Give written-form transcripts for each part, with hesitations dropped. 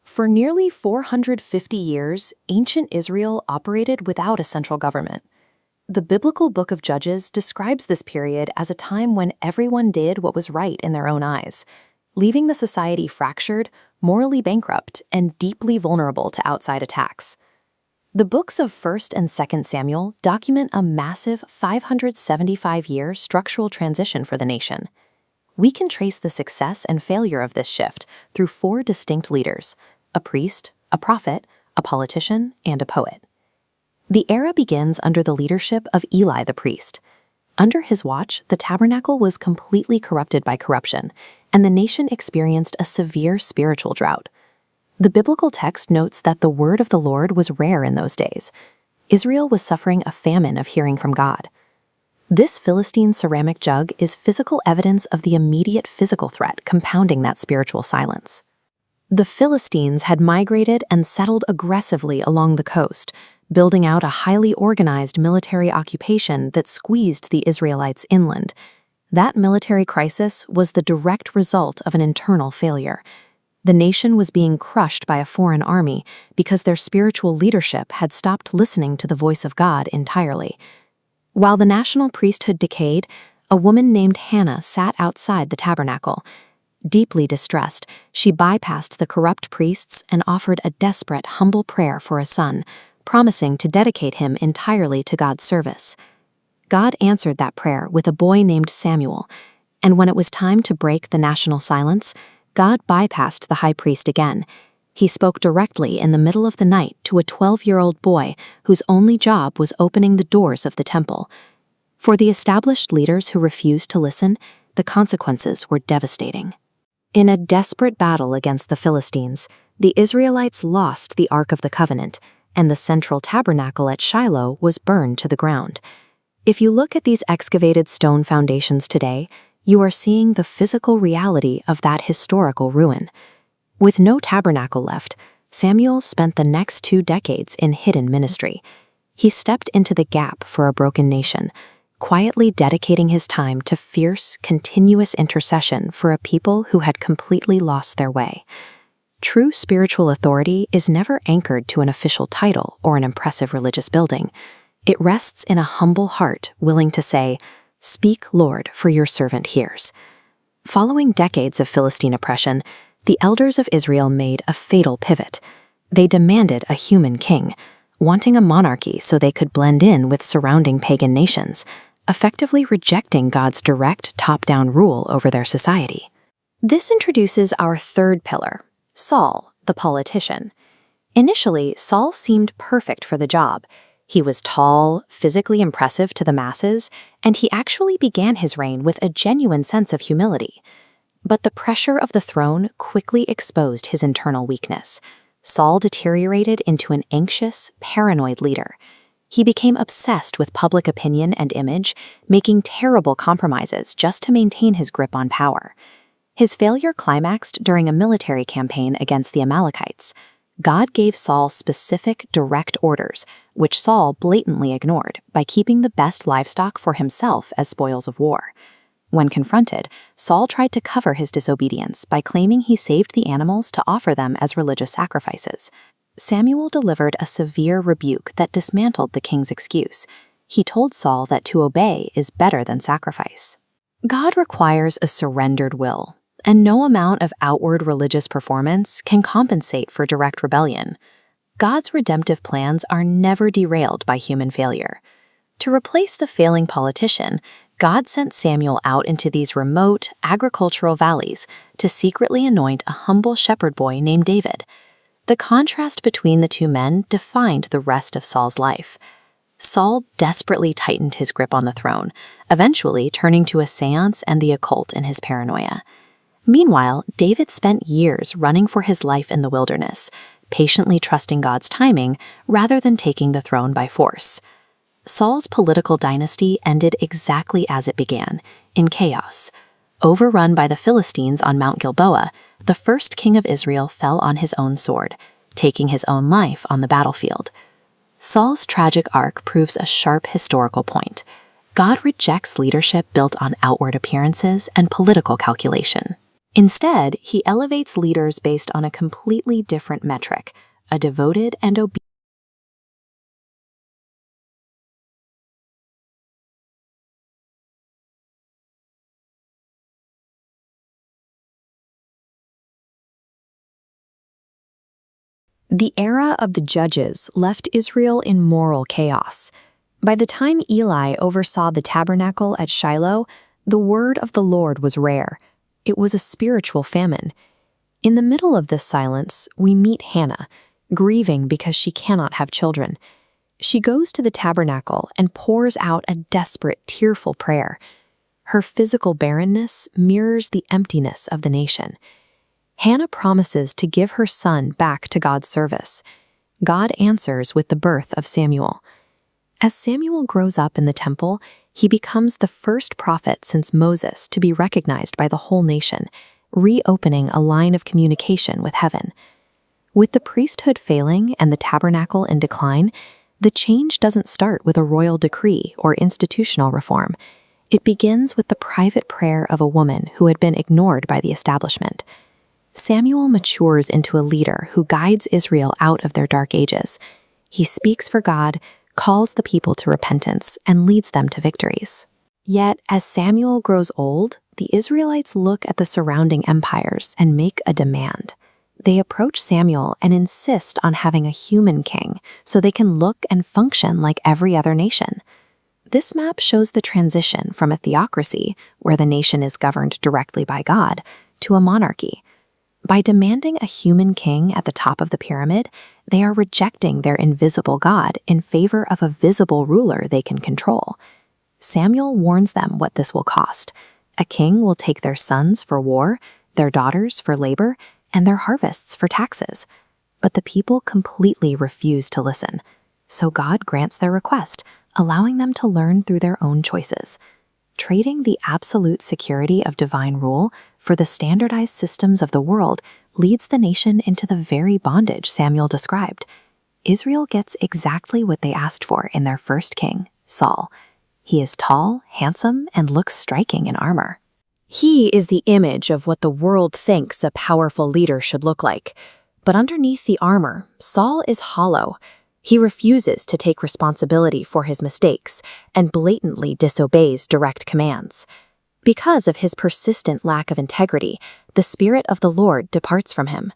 For nearly 450 years, ancient Israel operated without a central government. The biblical book of Judges describes this period as a time when everyone did what was right in their own eyes, leaving the society fractured, morally bankrupt, and deeply vulnerable to outside attacks. The books of 1st and 2nd Samuel document a massive 575-year structural transition for the nation. We can trace the success and failure of this shift through 4 distinct leaders: a priest, a prophet, a politician, and a poet. The era begins under the leadership of Eli the priest. Under his watch, the tabernacle was completely corrupted by corruption, and the nation experienced a severe spiritual drought. The biblical text notes that the word of the Lord was rare in those days. Israel was suffering a famine of hearing from God. This Philistine ceramic jug is physical evidence of the immediate physical threat compounding that spiritual silence. The Philistines had migrated and settled aggressively along the coast, building out a highly organized military occupation that squeezed the Israelites inland. That military crisis was the direct result of an internal failure. The nation was being crushed by a foreign army because their spiritual leadership had stopped listening to the voice of God entirely. While the national priesthood decayed, a woman named Hannah sat outside the tabernacle. Deeply distressed, she bypassed the corrupt priests and offered a desperate, humble prayer for a son, promising to dedicate him entirely to God's service. God answered that prayer with a boy named Samuel, and when it was time to break the national silence, God bypassed the high priest again. He spoke directly in the middle of the night to a 12-year-old boy whose only job was opening the doors of the temple. For the established leaders who refused to listen, the consequences were devastating. In a desperate battle against the Philistines, the Israelites lost the Ark of the Covenant, and the central tabernacle at Shiloh was burned to the ground. If you look at these excavated stone foundations today, you are seeing the physical reality of that historical ruin. With no tabernacle left, Samuel spent the next 2 decades in hidden ministry. He stepped into the gap for a broken nation, quietly dedicating his time to fierce, continuous intercession for a people who had completely lost their way. True spiritual authority is never anchored to an official title or an impressive religious building. It rests in a humble heart willing to say, "Speak, Lord, for your servant hears." Following decades of Philistine oppression, the elders of Israel made a fatal pivot. They demanded a human king, wanting a monarchy so they could blend in with surrounding pagan nations, effectively rejecting God's direct top-down rule over their society. This introduces our 3rd pillar, Saul, the politician. Initially, Saul seemed perfect for the job. He was tall, physically impressive to the masses, and he actually began his reign with a genuine sense of humility. But the pressure of the throne quickly exposed his internal weakness. Saul deteriorated into an anxious, paranoid leader. He became obsessed with public opinion and image, making terrible compromises just to maintain his grip on power. His failure climaxed during a military campaign against the Amalekites. God gave Saul specific, direct orders, which Saul blatantly ignored by keeping the best livestock for himself as spoils of war. When confronted, Saul tried to cover his disobedience by claiming he saved the animals to offer them as religious sacrifices. Samuel delivered a severe rebuke that dismantled the king's excuse. He told Saul that to obey is better than sacrifice. God requires a surrendered will, and no amount of outward religious performance can compensate for direct rebellion. God's redemptive plans are never derailed by human failure. To replace the failing politician, God sent Samuel out into these remote, agricultural valleys to secretly anoint a humble shepherd boy named David. The contrast between the 2 men defined the rest of Saul's life. Saul desperately tightened his grip on the throne, eventually turning to a seance and the occult in his paranoia. Meanwhile, David spent years running for his life in the wilderness, patiently trusting God's timing rather than taking the throne by force. Saul's political dynasty ended exactly as it began, in chaos. Overrun by the Philistines on Mount Gilboa, the first king of Israel fell on his own sword, taking his own life on the battlefield. Saul's tragic arc proves a sharp historical point. God rejects leadership built on outward appearances and political calculation. Instead, he elevates leaders based on a completely different metric, a devoted and obedient. The era of the judges left Israel in moral chaos. By the time Eli oversaw the tabernacle at Shiloh, the word of the Lord was rare. It was a spiritual famine. In the middle of this silence, we meet Hannah, grieving because she cannot have children. She goes to the tabernacle and pours out a desperate, tearful prayer. Her physical barrenness mirrors the emptiness of the nation. Hannah promises to give her son back to God's service. God answers with the birth of Samuel. As Samuel grows up in the temple, he becomes the first prophet since Moses to be recognized by the whole nation, reopening a line of communication with heaven. With the priesthood failing and the tabernacle in decline, the change doesn't start with a royal decree or institutional reform. It begins with the private prayer of a woman who had been ignored by the establishment. Samuel matures into a leader who guides Israel out of their dark ages. He speaks for God, calls the people to repentance, and leads them to victories. Yet, as Samuel grows old, the Israelites look at the surrounding empires and make a demand. They approach Samuel and insist on having a human king so they can look and function like every other nation. This map shows the transition from a theocracy, where the nation is governed directly by God, to a monarchy. By demanding a human king at the top of the pyramid, they are rejecting their invisible God in favor of a visible ruler they can control. Samuel warns them what this will cost. A king will take their sons for war, their daughters for labor, and their harvests for taxes. But the people completely refuse to listen. So God grants their request, allowing them to learn through their own choices. Trading the absolute security of divine rule for the standardized systems of the world leads the nation into the very bondage Samuel described. Israel gets exactly what they asked for in their first king, Saul. He is tall, handsome, and looks striking in armor. He is the image of what the world thinks a powerful leader should look like. But underneath the armor, Saul is hollow. He refuses to take responsibility for his mistakes and blatantly disobeys direct commands. Because of his persistent lack of integrity, the Spirit of the Lord departs from him.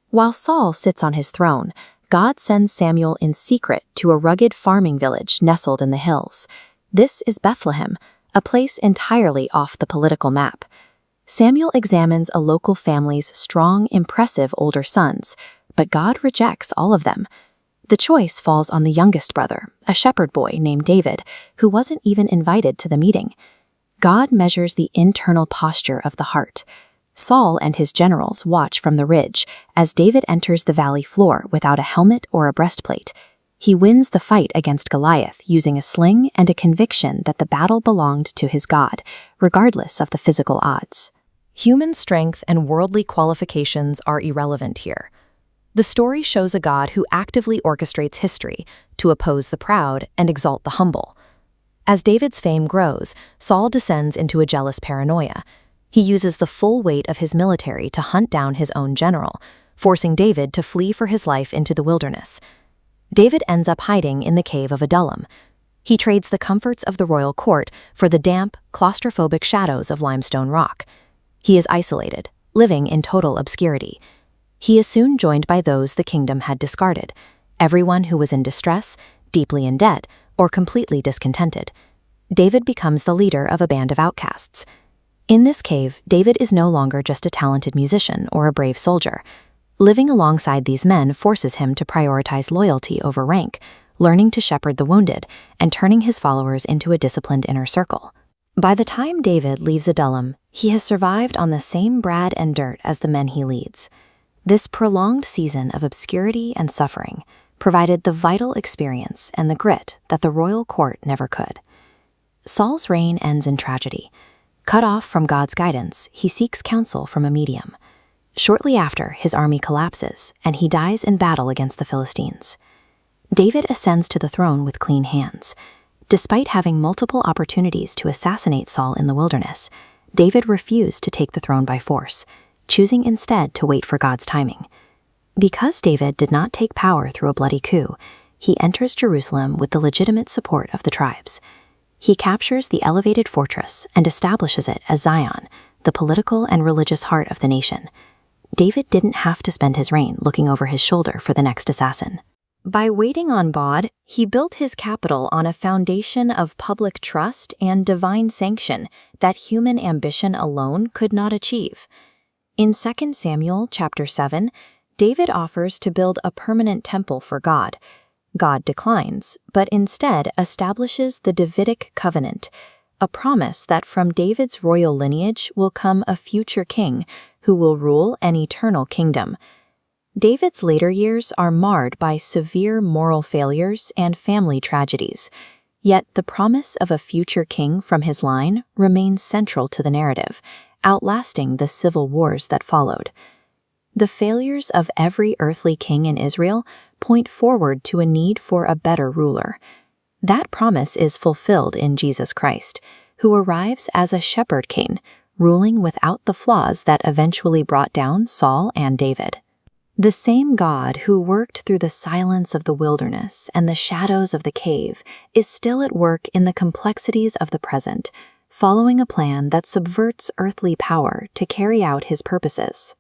While Saul sits on his throne, God sends Samuel in secret to a rugged farming village nestled in the hills. This is Bethlehem, a place entirely off the political map. Samuel examines a local family's strong, impressive older sons, but God rejects all of them. The choice falls on the youngest brother, a shepherd boy named David, who wasn't even invited to the meeting. God measures the internal posture of the heart. Saul and his generals watch from the ridge as David enters the valley floor without a helmet or a breastplate. He wins the fight against Goliath using a sling and a conviction that the battle belonged to his God, regardless of the physical odds. Human strength and worldly qualifications are irrelevant here. The story shows a God who actively orchestrates history to oppose the proud and exalt the humble. As David's fame grows, Saul descends into a jealous paranoia. He uses the full weight of his military to hunt down his own general, forcing David to flee for his life into the wilderness. David ends up hiding in the cave of Adullam. He trades the comforts of the royal court for the damp, claustrophobic shadows of limestone rock. He is isolated, living in total obscurity. He is soon joined by those the kingdom had discarded, everyone who was in distress, deeply in debt, or completely discontented. David becomes the leader of a band of outcasts. In this cave, David is no longer just a talented musician or a brave soldier. Living alongside these men forces him to prioritize loyalty over rank, learning to shepherd the wounded, and turning his followers into a disciplined inner circle. By the time David leaves Adullam, he has survived on the same bread and dirt as the men he leads. This prolonged season of obscurity and suffering provided the vital experience and the grit that the royal court never could. Saul's reign ends in tragedy. Cut off from God's guidance, he seeks counsel from a medium. Shortly after, his army collapses, and he dies in battle against the Philistines. David ascends to the throne with clean hands. Despite having multiple opportunities to assassinate Saul in the wilderness, David refused to take the throne by force, choosing instead to wait for God's timing. Because David did not take power through a bloody coup, he enters Jerusalem with the legitimate support of the tribes. He captures the elevated fortress and establishes it as Zion, the political and religious heart of the nation. David didn't have to spend his reign looking over his shoulder for the next assassin. By waiting on God, he built his capital on a foundation of public trust and divine sanction that human ambition alone could not achieve. In 2 Samuel chapter 7, David offers to build a permanent temple for God. God declines, but instead establishes the Davidic covenant, a promise that from David's royal lineage will come a future king who will rule an eternal kingdom. David's later years are marred by severe moral failures and family tragedies, yet the promise of a future king from his line remains central to the narrative, outlasting the civil wars that followed. The failures of every earthly king in Israel point forward to a need for a better ruler. That promise is fulfilled in Jesus Christ, who arrives as a shepherd king, ruling without the flaws that eventually brought down Saul and David. The same God who worked through the silence of the wilderness and the shadows of the cave is still at work in the complexities of the present, following a plan that subverts earthly power to carry out his purposes.